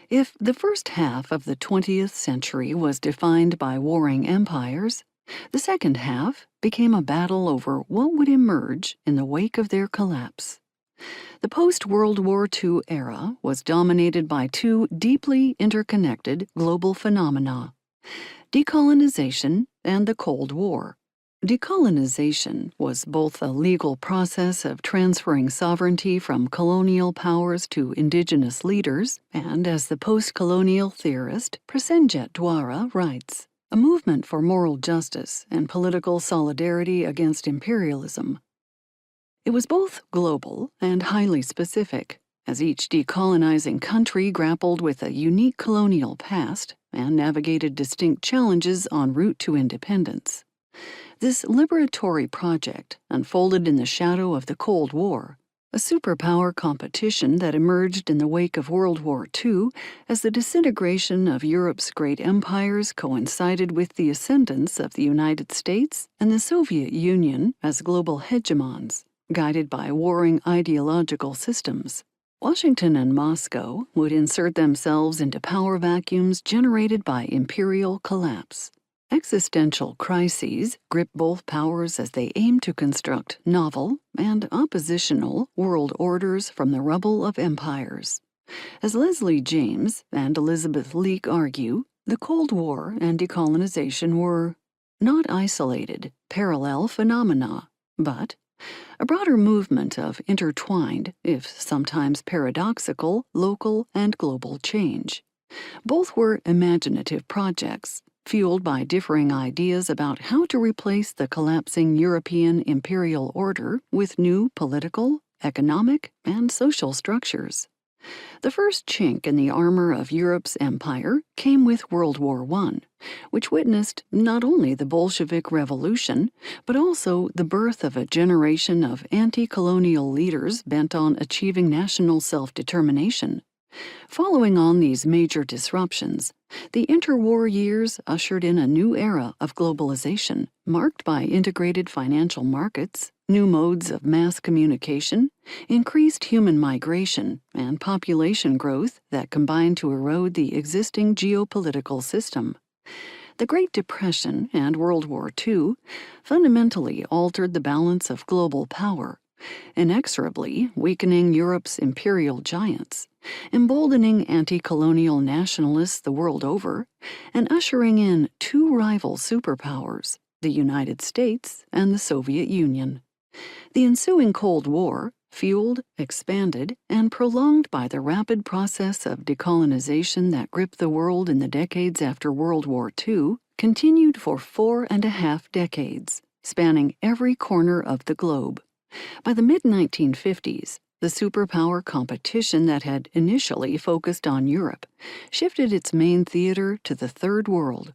If the first half of the 20th century was defined by warring empires, the second half became a battle over what would emerge in the wake of their collapse. The post-World War II era was dominated by two deeply interconnected global phenomena: decolonization and the Cold War. Decolonization was both a legal process of transferring sovereignty from colonial powers to indigenous leaders, and, as the post-colonial theorist Prasenjit Dwara writes, a movement for moral justice and political solidarity against imperialism. It was both global and highly specific, as each decolonizing country grappled with a unique colonial past and navigated distinct challenges en route to independence. This liberatory project unfolded in the shadow of the Cold War, a superpower competition that emerged in the wake of World War II as the disintegration of Europe's great empires coincided with the ascendance of the United States and the Soviet Union as global hegemons, guided by warring ideological systems. Washington and Moscow would insert themselves into power vacuums generated by imperial collapse. Existential crises grip both powers as they aim to construct novel and oppositional world orders from the rubble of empires. As Leslie James and Elizabeth Leake argue, the Cold War and decolonization were not isolated, parallel phenomena, but a broader movement of intertwined, if sometimes paradoxical, local and global change. Both were imaginative projects, fueled by differing ideas about how to replace the collapsing European imperial order with new political, economic, and social structures. The first chink in the armor of Europe's empire came with World War I, which witnessed not only the Bolshevik Revolution, but also the birth of a generation of anti-colonial leaders bent on achieving national self-determination. Following on these major disruptions, the interwar years ushered in a new era of globalization, marked by integrated financial markets, new modes of mass communication, increased human migration, and population growth that combined to erode the existing geopolitical system. The Great Depression and World War II fundamentally altered the balance of global power, inexorably weakening Europe's imperial giants, emboldening anti-colonial nationalists the world over, and ushering in two rival superpowers, the United States and the Soviet Union. The ensuing Cold War, fueled, expanded, and prolonged by the rapid process of decolonization that gripped the world in the decades after World War II, continued for 4.5 decades, spanning every corner of the globe. By the mid-1950s, the superpower competition that had initially focused on Europe shifted its main theater to the Third World,